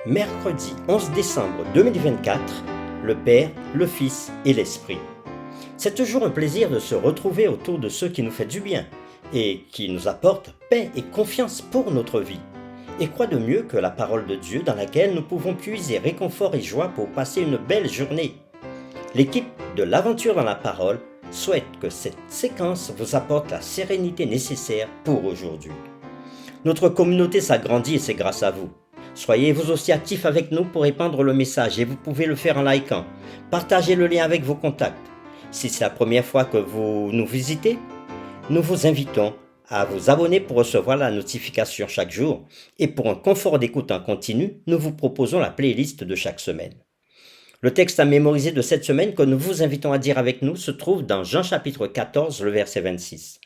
Mercredi 11 décembre 2024, le Père, le Fils et l'Esprit. C'est toujours un plaisir de se retrouver autour de ceux qui nous font du bien et qui nous apportent paix et confiance pour notre vie. Et quoi de mieux que la parole de Dieu dans laquelle nous pouvons puiser réconfort et joie pour passer une belle journée. L'équipe de l'Aventure dans la parole souhaite que cette séquence vous apporte la sérénité nécessaire pour aujourd'hui. Notre communauté s'agrandit et c'est grâce à vous. Soyez vous aussi actifs avec nous pour répandre le message et vous pouvez le faire en likant. Partagez le lien avec vos contacts. Si c'est la première fois que vous nous visitez, nous vous invitons à vous abonner pour recevoir la notification chaque jour. Et pour un confort d'écoute en continu, nous vous proposons la playlist de chaque semaine. Le texte à mémoriser de cette semaine que nous vous invitons à dire avec nous se trouve dans Jean chapitre 14, le verset 26.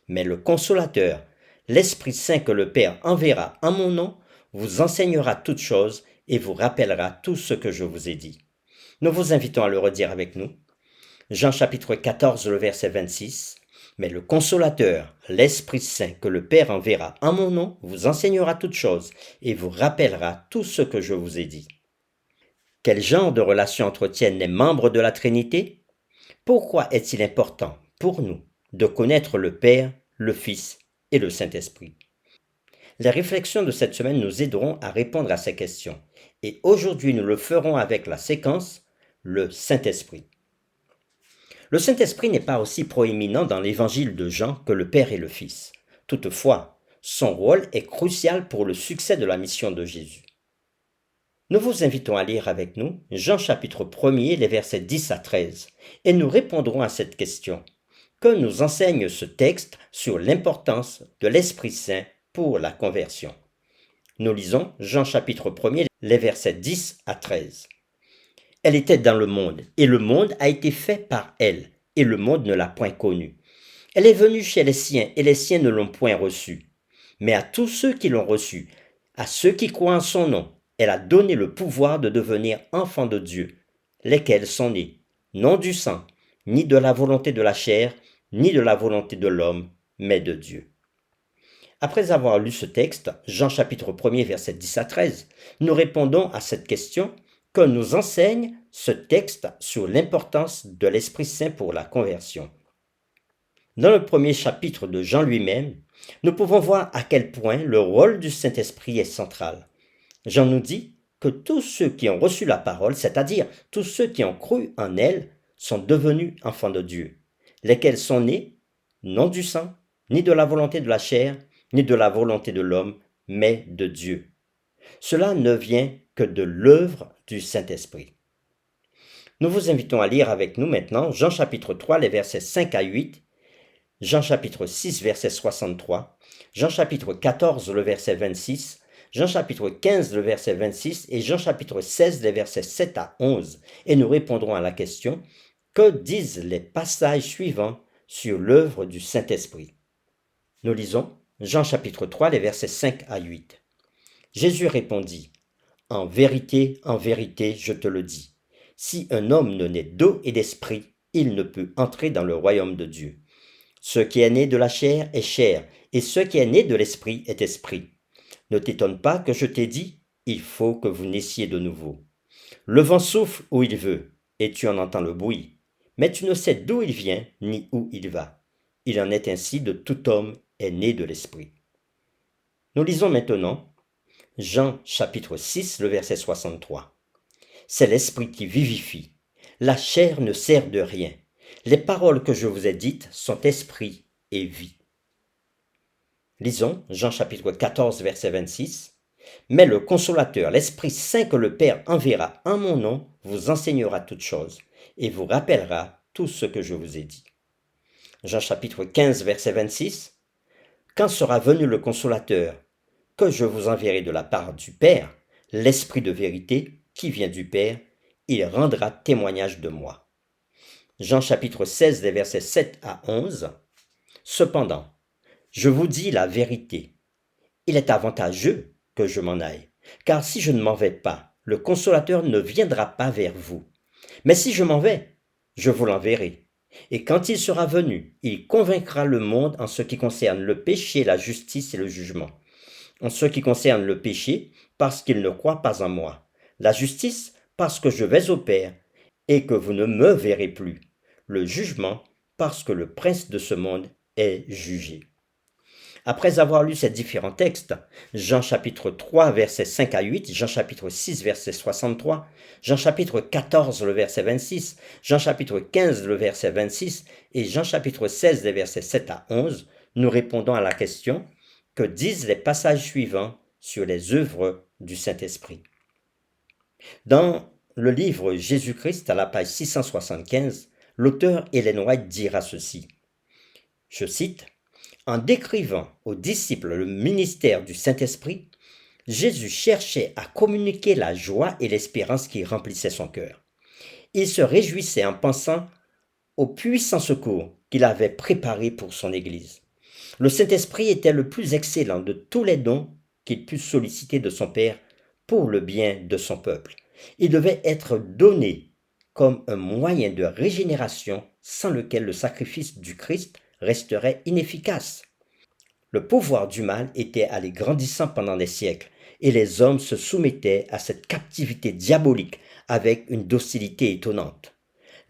Mais le consolateur, l'Esprit Saint que le Père enverra en mon nom, vous enseignera toutes choses et vous rappellera tout ce que je vous ai dit. Nous vous invitons à le redire avec nous. Jean chapitre 14, le verset 26. Mais le consolateur, l'Esprit Saint que le Père enverra en mon nom, vous enseignera toutes choses et vous rappellera tout ce que je vous ai dit. Quel genre de relation entretiennent les membres de la Trinité? Pourquoi est-il important pour nous de connaître le Père, le Fils et le Saint-Esprit? Les réflexions de cette semaine nous aideront à répondre à ces questions. Et aujourd'hui, nous le ferons avec la séquence « Le Saint-Esprit ». Le Saint-Esprit n'est pas aussi proéminent dans l'évangile de Jean que le Père et le Fils. Toutefois, son rôle est crucial pour le succès de la mission de Jésus. Nous vous invitons à lire avec nous Jean chapitre 1er, les versets 10 à 13, et nous répondrons à cette question. Que nous enseigne ce texte sur l'importance de l'Esprit Saint pour la conversion? Nous lisons Jean chapitre 1er, les versets 10 à 13. Elle était dans le monde, et le monde a été fait par elle, et le monde ne l'a point connue. Elle est venue chez les siens, et les siens ne l'ont point reçue. Mais à tous ceux qui l'ont reçue, à ceux qui croient en son nom, elle a donné le pouvoir de devenir enfants de Dieu, lesquels sont nés, non du sang, ni de la volonté de la chair, ni de la volonté de l'homme, mais de Dieu. Après avoir lu ce texte, Jean chapitre 1er, verset 10 à 13, nous répondons à cette question que nous enseigne ce texte sur l'importance de l'Esprit Saint pour la conversion. Dans le premier chapitre de Jean lui-même, nous pouvons voir à quel point le rôle du Saint-Esprit est central. Jean nous dit que tous ceux qui ont reçu la parole, c'est-à-dire tous ceux qui ont cru en elle, sont devenus enfants de Dieu, lesquels sont nés, non du sang, ni de la volonté de la chair, ni de la volonté de l'homme, mais de Dieu. Cela ne vient que de l'œuvre du Saint-Esprit. Nous vous invitons à lire avec nous maintenant Jean chapitre 3, les versets 5 à 8, Jean chapitre 6, verset 63, Jean chapitre 14, le verset 26, Jean chapitre 15, le verset 26 et Jean chapitre 16, les versets 7 à 11, et nous répondrons à la question « Que disent les passages suivants sur l'œuvre du Saint-Esprit » Nous lisons Jean chapitre 3, les versets 5 à 8. Jésus répondit, « en vérité, je te le dis, si un homme ne naît d'eau et d'esprit, il ne peut entrer dans le royaume de Dieu. Ce qui est né de la chair est chair, et ce qui est né de l'esprit est esprit. Ne t'étonne pas que je t'ai dit, il faut que vous naissiez de nouveau. Le vent souffle où il veut, et tu en entends le bruit, mais tu ne sais d'où il vient ni où il va. Il en est ainsi de tout homme est né de l'esprit. » Nous lisons maintenant Jean chapitre 6, le verset 63. C'est l'esprit qui vivifie. La chair ne sert de rien. Les paroles que je vous ai dites sont esprit et vie. Lisons Jean chapitre 14, verset 26. Mais le consolateur, l'Esprit Saint que le Père enverra en mon nom, vous enseignera toutes choses et vous rappellera tout ce que je vous ai dit. Jean chapitre 15, verset 26. Quand sera venu le consolateur, que je vous enverrai de la part du Père, l'Esprit de vérité qui vient du Père, il rendra témoignage de moi. Jean chapitre 16, les versets 7 à 11. Cependant, je vous dis la vérité. Il est avantageux que je m'en aille, car si je ne m'en vais pas, le consolateur ne viendra pas vers vous. Mais si je m'en vais, je vous l'enverrai. Et quand il sera venu, il convaincra le monde en ce qui concerne le péché, la justice et le jugement. En ce qui concerne le péché, parce qu'ils ne croient pas en moi. La justice, parce que je vais au Père, et que vous ne me verrez plus. Le jugement, parce que le prince de ce monde est jugé. Après avoir lu ces différents textes, Jean chapitre 3, versets 5 à 8, Jean chapitre 6, verset 63, Jean chapitre 14, le verset 26, Jean chapitre 15, le verset 26 et Jean chapitre 16, les versets 7 à 11, nous répondons à la question: que disent les passages suivants sur les œuvres du Saint-Esprit? Dans le livre Jésus-Christ, à la page 675, l'auteur Ellen White dira ceci, je cite: en décrivant aux disciples le ministère du Saint-Esprit, Jésus cherchait à communiquer la joie et l'espérance qui remplissaient son cœur. Il se réjouissait en pensant au puissant secours qu'il avait préparé pour son Église. Le Saint-Esprit était le plus excellent de tous les dons qu'il put solliciter de son Père pour le bien de son peuple. Il devait être donné comme un moyen de régénération sans lequel le sacrifice du Christ resterait inefficace. Le pouvoir du mal était allé grandissant pendant des siècles, et les hommes se soumettaient à cette captivité diabolique avec une docilité étonnante.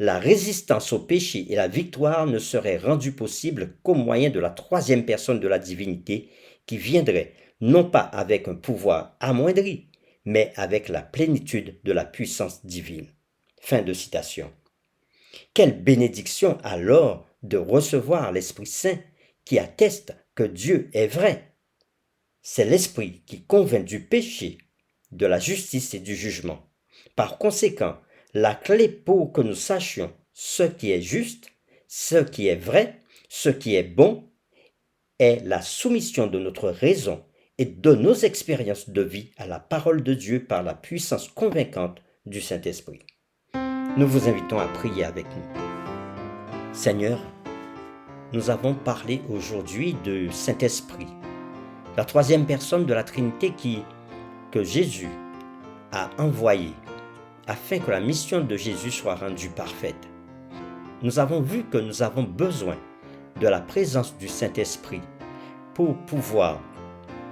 La résistance au péché et la victoire ne seraient rendues possibles qu'au moyen de la troisième personne de la divinité, qui viendrait non pas avec un pouvoir amoindri, mais avec la plénitude de la puissance divine. Fin de citation. Quelle bénédiction alors de recevoir l'Esprit Saint qui atteste que Dieu est vrai. C'est l'Esprit qui convainc du péché, de la justice et du jugement. Par conséquent, la clé pour que nous sachions ce qui est juste, ce qui est vrai, ce qui est bon, est la soumission de notre raison et de nos expériences de vie à la parole de Dieu par la puissance convaincante du Saint-Esprit. Nous vous invitons à prier avec nous. Seigneur, nous avons parlé aujourd'hui de Saint-Esprit, la troisième personne de la Trinité que Jésus a envoyé afin que la mission de Jésus soit rendue parfaite. Nous avons vu que nous avons besoin de la présence du Saint-Esprit pour pouvoir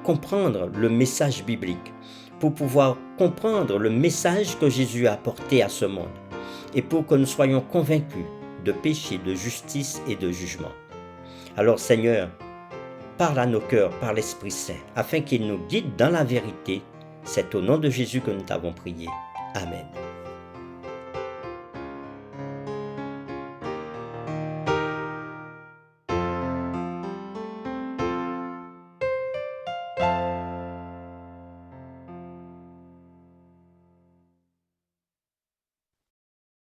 comprendre le message biblique, pour pouvoir comprendre le message que Jésus a apporté à ce monde et pour que nous soyons convaincus de péché, de justice et de jugement. Alors Seigneur, parle à nos cœurs par l'Esprit Saint, afin qu'il nous guide dans la vérité. C'est au nom de Jésus que nous t'avons prié. Amen.